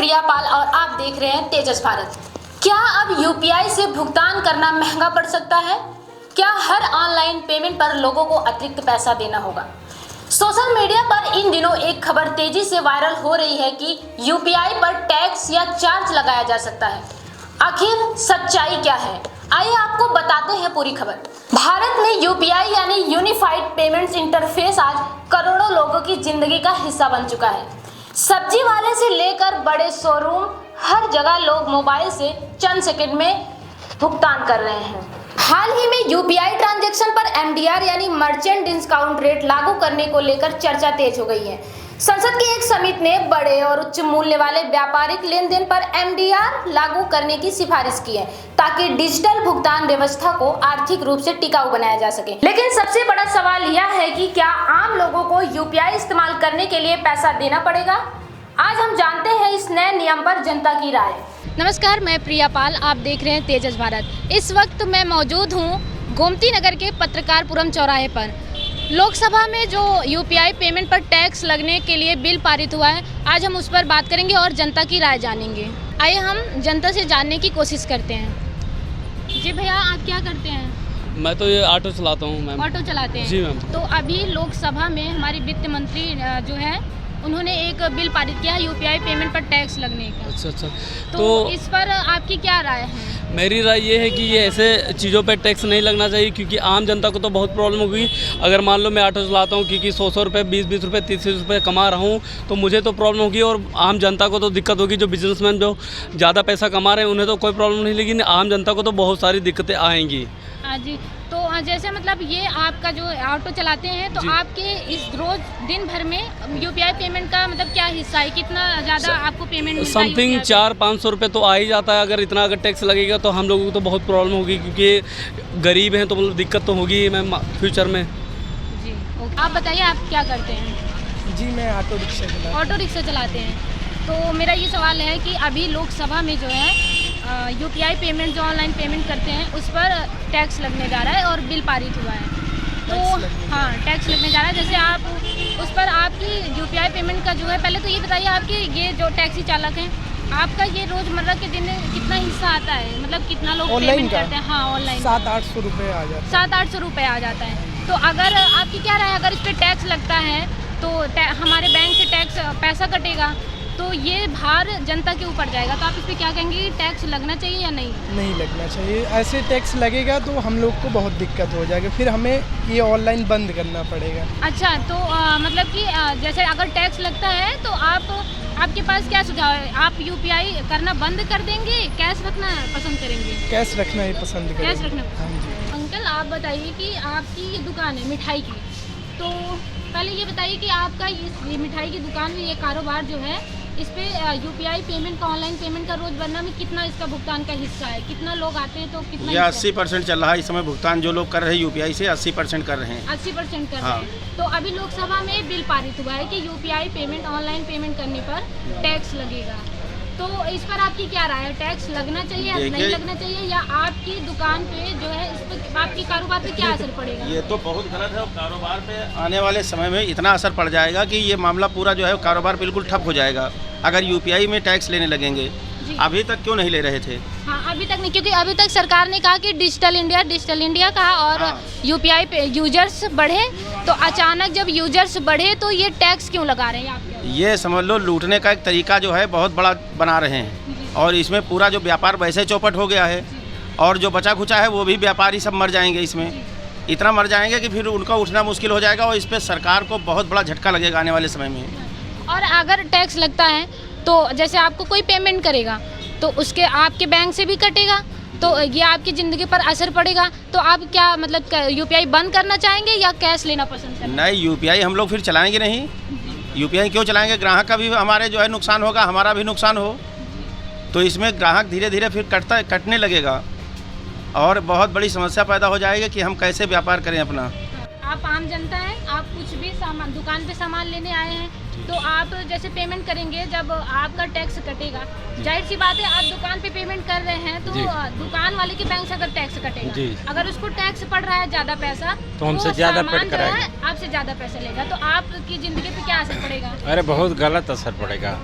प्रिया पाल और आप देख रहे हैं तेजस भारत। क्या अब यूपीआई से भुगतान करना महंगा पड़ सकता है? क्या हर ऑनलाइन पेमेंट पर लोगों को अतिरिक्त पैसा देना होगा? सोशल मीडिया पर इन दिनों एक खबर तेजी से वायरल हो रही है कि यूपीआई पर टैक्स या चार्ज लगाया जा सकता है। आखिर सच्चाई क्या है? आइए आपको बताते हैं पूरी खबर। भारत में यूपीआई यानी यूनिफाइड पेमेंट्स इंटरफेस आज करोड़ों लोगों की जिंदगी का हिस्सा बन चुका है। सब्जी वाले से लेकर बड़े शोरूम, हर जगह लोग मोबाइल से चंद सेकंड में भुगतान कर रहे हैं। हाल ही में यूपीआई ट्रांजैक्शन पर एमडीआर यानी मर्चेंट डिस्काउंट रेट लागू करने को लेकर चर्चा तेज हो गई है। संसद की एक समिति ने बड़े और उच्च मूल्य वाले व्यापारिक लेन देन पर एमडीआर लागू करने की सिफारिश की है, ताकि डिजिटल भुगतान व्यवस्था को आर्थिक रूप से टिकाऊ बनाया जा सके। लेकिन सबसे बड़ा सवाल यह है कि क्या आम लोगों को यूपीआई इस्तेमाल करने के लिए पैसा देना पड़ेगा? आज हम जानते हैं इस नए नियम पर जनता की राय। नमस्कार, मैं प्रिया पाल, आप देख रहे हैं तेजस भारत। इस वक्त मैं मौजूद हूँ गोमती नगर के पत्रकारपुरम चौराहे पर। लोकसभा में जो यूपीआई पेमेंट पर टैक्स लगने के लिए बिल पारित हुआ है, आज हम उस पर बात करेंगे और जनता की राय जानेंगे। आइए हम जनता से जानने की कोशिश करते हैं। जी भैया, आप क्या करते हैं? मैं तो ये ऑटो चलाता हूँ मैम। ऑटो चलाते हैं? जी मैम। तो अभी लोकसभा में हमारी वित्त मंत्री जो है उन्होंने एक बिल पारित किया है यूपीआई पेमेंट पर टैक्स लगने का। अच्छा। तो इस पर आपकी क्या राय है? मेरी राय ये है कि ये ऐसे चीज़ों पे टैक्स नहीं लगना चाहिए, क्योंकि आम जनता को तो बहुत प्रॉब्लम होगी। अगर मान लो मैं ऑटो चलाता हूँ, क्योंकि 100 रुपये, 20 रुपये, 30 रुपये कमा रहा हूँ, तो मुझे तो प्रॉब्लम होगी और आम जनता को तो दिक्कत होगी। जो बिजनेसमैन जो ज़्यादा पैसा कमा रहे हैं उन्हें तो कोई प्रॉब्लम नहीं, लेकिन आम जनता को तो बहुत सारी दिक्कतें आएंगी। हाँ जी। तो जैसे मतलब ये आपका जो ऑटो चलाते हैं, तो आपके इस रोज दिन भर में यूपीआई पेमेंट का मतलब क्या हिस्सा है? कितना ज़्यादा आपको पेमेंट मिलता है? समथिंग 400-500 रुपये तो आ ही जाता है। अगर इतना अगर टैक्स लगेगा तो हम लोगों को तो बहुत प्रॉब्लम होगी, क्योंकि गरीब हैं तो मतलब दिक्कत तो होगी मैम फ्यूचर में। जी ओके। आप बताइए, आप क्या करते हैं? जी, मैं ऑटो रिक्शा चलाते हैं। तो मेरा ये सवाल है कि अभी लोकसभा में जो है यूपीआई पेमेंट जो ऑनलाइन पेमेंट करते हैं उस पर टैक्स लगने जा रहा है और बिल पारित हुआ है। तो हाँ, टैक्स लगने जा रहा है। जैसे आप उस पर आपकी यूपीआई पेमेंट का जो है, पहले तो ये बताइए, आपके ये जो टैक्सी चालक हैं, आपका ये रोज़मर्रा के दिन में कितना हिस्सा आता है? मतलब कितना लोग पेमेंट करते हैं? हाँ, ऑनलाइन 700-800 रुपये आ जाता है। 700-800 रुपये आ जाता है। तो अगर आपकी क्या राय है, अगर इस पर टैक्स लगता है तो हमारे बैंक से टैक्स पैसा कटेगा, तो ये भार जनता के ऊपर जाएगा, तो आप इस पर क्या कहेंगे कि टैक्स लगना चाहिए या नहीं? नहीं लगना चाहिए। ऐसे टैक्स लगेगा तो हम लोग को बहुत दिक्कत हो जाएगी, फिर हमें ये ऑनलाइन बंद करना पड़ेगा। अच्छा, तो मतलब कि जैसे अगर टैक्स लगता है तो आपके पास क्या सुझाव है? आप यूपीआई करना बंद कर देंगे, कैश रखना पसंद करेंगे? कैश रखना ही पसंद करेंगे। कैश रखना। हाँ जी। अंकल, आप बताइए कि आपकी ये दुकान है मिठाई की, तो पहले ये बताइए कि आपका ये मिठाई की दुकान में ये कारोबार जो है, इस पे यूपीआई पेमेंट का, ऑनलाइन पेमेंट का रोजमर्रा में कितना इसका भुगतान का हिस्सा है? कितना लोग आते हैं तो कितना? ये 80% चल रहा है इस समय भुगतान। जो लोग कर रहे हैं यूपीआई से 80% कर रहे हैं। 80% कर रहे हैं। तो अभी लोकसभा में बिल पारित हुआ है कि यूपीआई पेमेंट, ऑनलाइन पेमेंट करने पर टैक्स लगेगा। तो इस पर आपकी क्या राय है? टैक्स लगना चाहिए या नहीं लगना चाहिए, या आपकी दुकान पे जो है इस पर आपकी कारोबार पे क्या असर पड़ेगा? ये तो बहुत गलत है। कारोबार पे आने वाले समय में इतना असर पड़ जाएगा कि ये मामला पूरा जो है कारोबार बिल्कुल ठप हो जाएगा, अगर यूपीआई में टैक्स लेने लगेंगे। अभी तक क्यों नहीं ले रहे थे? हाँ, अभी तक नहीं, क्योंकि अभी तक सरकार ने कहा कि डिजिटल इंडिया कहा और यूपीआई पे यूजर्स बढ़े, तो अचानक जब यूजर्स बढ़े तो ये टैक्स क्यों लगा रहे हैं आप? ये समझ लो लूटने का एक तरीका जो है बहुत बड़ा बना रहे हैं, और इसमें पूरा जो व्यापार वैसे चौपट हो गया है, और जो बचा खुचा है वो भी व्यापारी सब मर जाएंगे। इसमें इतना मर जाएंगे कि फिर उनका उठना मुश्किल हो जाएगा, और इस पर सरकार को बहुत बड़ा झटका लगेगा आने वाले समय में। और अगर टैक्स लगता है तो जैसे आपको कोई पेमेंट करेगा तो उसके आपके बैंक से भी कटेगा, तो ये आपकी ज़िंदगी पर असर पड़ेगा। तो आप क्या मतलब यूपीआई बंद करना चाहेंगे या कैश लेना पसंद करेंगे? नहीं, यूपीआई हम लोग फिर चलाएंगे नहीं। यूपीआई क्यों चलाएंगे? ग्राहक का भी हमारे जो है नुकसान होगा, हमारा भी नुकसान हो, तो इसमें ग्राहक धीरे धीरे फिर कटने लगेगा, और बहुत बड़ी समस्या पैदा हो जाएगी कि हम कैसे व्यापार करें अपना। आप आम जनता है, आप कुछ भी सामान दुकान पे सामान लेने आए हैं, तो आप जैसे पेमेंट करेंगे, जब आपका टैक्स कटेगा, जाहिर सी बात है आप दुकान पे पेमेंट कर रहे हैं, तो दुकान वाले के बैंक से अगर टैक्स कटेगा, अगर उसको टैक्स पड़ रहा है ज़्यादा पैसा, तो हमसे ज़्यादा पेड कराएगा, आपसे ज़्यादा पैसा लेगा, तो आपकी ज़िंदगी पे क्या असर पड़ेगा? अरे बहुत गलत असर पड़ेगा।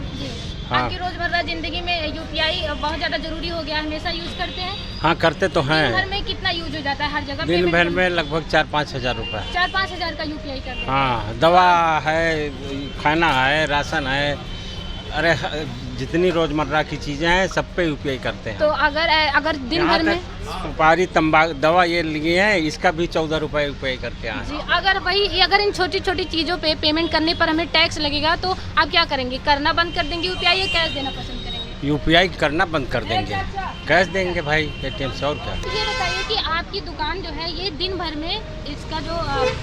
हाँ। आपकी रोजमर्रा जिंदगी में यूपीआई बहुत ज्यादा जरूरी हो गया है, हमेशा यूज करते हैं? हाँ करते तो दिन भर हैं। में कितना यूज हो जाता है हर जगह? दिन भर में लगभग 4-5 हज़ार रुपये। 4-5 हजार का यूपीआई करते हैं। हाँ, दवा है, खाना है, राशन है, अरे जितनी रोजमर्रा की चीज़ें हैं सब पे यूपीआई करते हैं। तो अगर दिन यहाँ भर में तक सुपारी तंबाकू दवा ये लिए हैं, इसका भी 14 रुपये यूपीआई करते हैं। जी, अगर इन छोटी छोटी चीज़ों पे पेमेंट करने पर हमें टैक्स लगेगा तो आप क्या करेंगे? करना बंद कर देंगे यूपीआई या कैश देना पसंद करेंगे? यूपीआई करना बंद कर देंगे, कैश देंगे भाई एटीएम से, और क्या। ये बताइए कि आपकी दुकान जो है ये दिन भर में इसका जो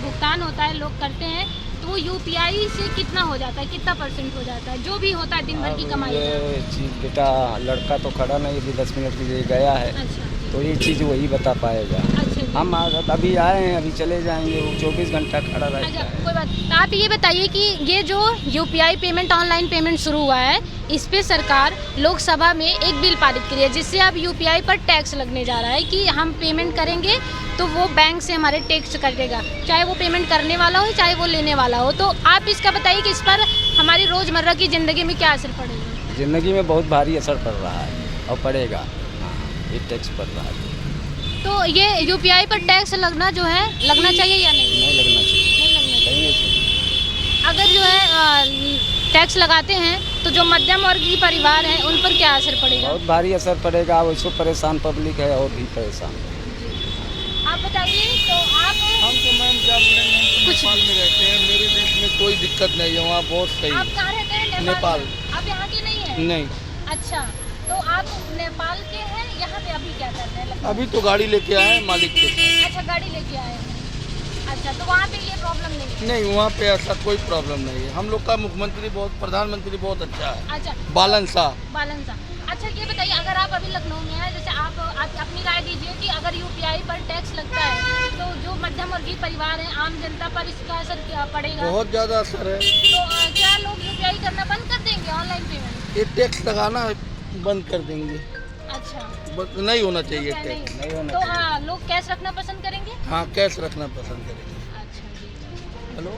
भुगतान होता है लोग करते हैं, तो वो यूपीआई से कितना हो जाता है, कितना परसेंट हो जाता है जो भी होता है दिन भर की कमाई? ये चीज़ बेटा लड़का तो खड़ा नहीं, अभी 10 मिनट के लिए गया है, अच्छा तो ये चीज़ वही बता पाएगा। अच्छा जी। हम अभी आए हैं, अभी चले जाएंगे, वो 24 घंटा खड़ा अच्छा रहेगा। कोई बात। तो आप ये बताइए कि ये जो यूपीआई पेमेंट ऑनलाइन पेमेंट शुरू हुआ है, इस पे सरकार लोकसभा में एक बिल पारित करी है जिससे अब यूपीआई पर टैक्स लगने जा रहा है कि हम पेमेंट करेंगे तो वो बैंक से हमारे टैक्स कटेगा, चाहे वो पेमेंट करने वाला हो चाहे वो लेने वाला हो। तो आप इसका बताइए कि इस पर हमारी रोज़मर्रा की ज़िंदगी में क्या असर पड़ेगा? ज़िंदगी में बहुत भारी असर पड़ रहा है और पड़ेगा। हाँ, ये टैक्स पड़ रहा है। तो ये यूपीआई पर टैक्स लगना जो है लगना चाहिए या नहीं? नहीं लगना चाहिए, नहीं लगना चाहिए। नहीं चाहिए। अगर जो है टैक्स लगाते हैं तो जो मध्यम वर्गीय परिवार हैं उन पर क्या असर पड़ेगा? बहुत भारी असर पड़ेगा, वैसे परेशान पब्लिक है और भी परेशान। आप बताइए। तो आप हम तो मैम क्या बोलेंगे, हम तो कुछ- नेपाल में रहते हैं, मेरे देश में कोई दिक्कत नहीं है, वहाँ बहुत सही आप है। कहाँ रहते हैं? नेपाल। में? आप यहाँ के नहीं हैं? नहीं, अच्छा, तो आप नेपाल के हैं, यहाँ पे अभी क्या करते हैं? लगभग? अभी तो गाड़ी लेके आए हैं मालिक के साथ। अच्छा, गाड़ी लेके आए हैं। अच्छा, तो वहाँ पे ये प्रॉब्लम नहीं है? नहीं, वहाँ पे ऐसा कोई प्रॉब्लम नहीं है। हम लोग का मुख्यमंत्री प्रधानमंत्री बहुत अच्छा है, अच्छा, बालन शाह। बालन साहब। अच्छा ये बताइए, अगर आप अभी लखनऊ में हैं, जैसे आप अपनी राय दीजिए कि अगर यूपीआई पर टैक्स लगता है तो जो मध्यम वर्गीय परिवार हैं, आम जनता पर इसका असर क्या पड़ेगा? बहुत ज़्यादा असर है। तो क्या लोग यूपीआई करना बंद कर देंगे, ऑनलाइन पेमेंट? ये टैक्स लगाना बंद कर देंगे, अच्छा, नहीं होना चाहिए क्या टैक्स। नहीं होना तो चाहिए। लोग कैश रखना पसंद करेंगे? हाँ, कैश रखना पसंद करेंगे। अच्छा जी। हेलो।